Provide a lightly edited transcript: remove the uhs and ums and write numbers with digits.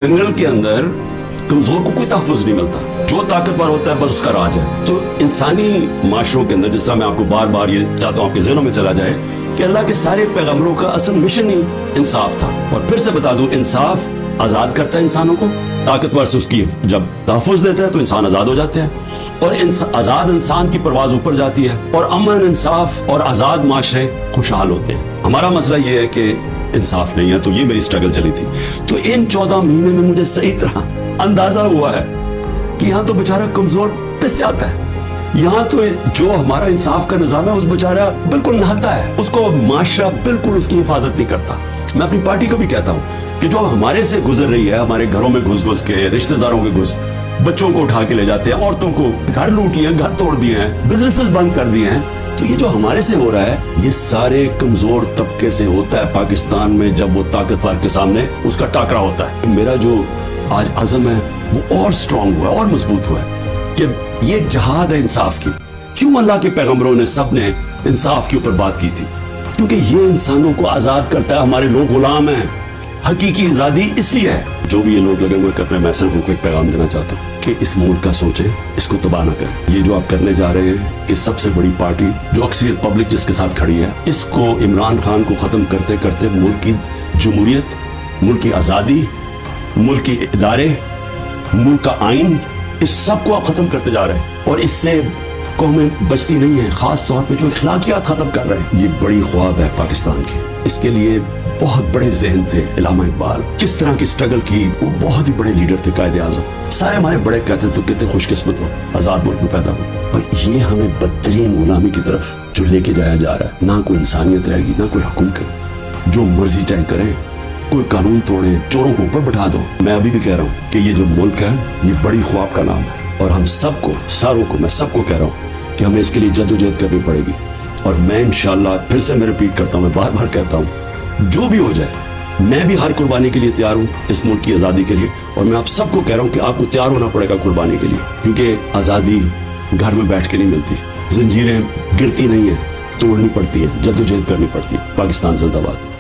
जंगल के अंदर कमजोर को कोई तहफ़्फ़ुज़ नहीं मिलता, जो ताकतवर होता है बस उसका राज है। तो इंसानी माशरों के अंदर, जिस तरह मैं आपको बार बार ये चाहता हूँ आपके ज़हनों में चला जाए कि अल्लाह के सारे पैगम्बरों का असल मिशन ही इंसाफ था। और फिर से बता दूं, इंसाफ आज़ाद करता है इंसानों को, ताकतवर से उसकी जब तहफ़्फ़ुज़ देता है तो इंसान आज़ाद हो जाते हैं, और आज़ाद इंसान की परवाज़ ऊपर जाती है, और अमन, इंसाफ और आज़ाद माशरे खुशहाल होते हैं। हमारा मसला ये है कि इंसाफ नहीं है, तो ये मेरी स्ट्रगल चली थी। तो इन 14 महीने में मुझे सही तरह अंदाजा हुआ है कि यहाँ तो बेचारा कमजोर पिस जाता है, यहाँ तो जो हमारा इंसाफ का निजाम है उस बेचारा बिल्कुल नहाता है, उसको माशरा बिल्कुल उसकी हिफाजत नहीं करता। मैं अपनी पार्टी को भी कहता हूँ कि जो हमारे से गुजर रही है, हमारे घरों में घुस घुस के, रिश्तेदारों के घुस, बच्चों को उठा के ले जाते हैं, औरतों को घर लूट लिए, घर तोड़ दिए हैं, बिजनेसेस बंद कर दिए हैं, तो ये जो हमारे से हो रहा है ये सारे कमजोर तबके से होता है पाकिस्तान में, जब वो ताकतवर के सामने उसका टाकरा होता है। मेरा जो आज अज़म है वो और स्ट्रांग हुआ, और मजबूत हुआ है कि ये जहाद है इंसाफ की। क्यों अल्लाह के पैगंबरों ने सबने इंसाफ के ऊपर बात की थी? क्योंकि ये इंसानों को आजाद करता है। हमारे लोग गुलाम हैं, हकीकी आजादी इसलिए है। जो भी ये लोग लगे हुए करने, मैं सिर्फ उनको एक पैगाम देना चाहता हूँ कि इस मुल्क का सोचें, इसको तबाह ना करें। ये जो आप करने जा रहे हैं कि सबसे बड़ी पार्टी जो अक्सरियत पब्लिक जिसके साथ खड़ी है, इसको इमरान खान को खत्म करते करते मुल्क की जमहूरियत, मुल्क की आजादी, मुल्क के इदारे, मुल्क का आइन, इस सब को आप खत्म करते जा रहे हैं, और इससे कौमें बचती नहीं है, खास तौर पे जो अखलाकियात खत्म कर रहे हैं। ये बड़ी ख्वाब है पाकिस्तान की। इसके लिए बहुत बड़े जहन थे इलामा इकबाल, किस तरह की स्ट्रगल की, वो बहुत ही बड़े लीडर थे, कायदे आज़म। सारे हमारे बड़े कहते तो कितने खुशकिस्मत हो, आजाद मुल्क में पैदा हो। और ये हमें बदतरीन गुलामी की तरफ जो लेके जाया जा रहा है, ना कोई इंसानियत रहेगी, ना कोई हुकूमत, जो मर्जी चाहे करें, कोई कानून तोड़े, चोरों को ऊपर बैठा दो। मैं अभी भी कह रहा हूँ कि ये जो मुल्क है ये बड़ी ख्वाब का नाम है, और हम सबको, सारों को, मैं सबको कह रहा हूँ कि हमें इसके लिए जद्दोजहद करनी पड़ेगी। और मैं इंशाअल्लाह, फिर से मैं रिपीट करता हूँ, मैं बार बार कहता हूँ, जो भी हो जाए मैं भी हर कुर्बानी के लिए तैयार हूँ इस मुल्क की आज़ादी के लिए। और मैं आप सबको कह रहा हूँ कि आपको तैयार होना पड़ेगा कुर्बानी के लिए, क्योंकि आज़ादी घर में बैठ के नहीं मिलती, जंजीरें गिरती नहीं है, तोड़नी पड़ती है, जद्दोजहद करनी पड़ती है। पाकिस्तान जिंदाबाद।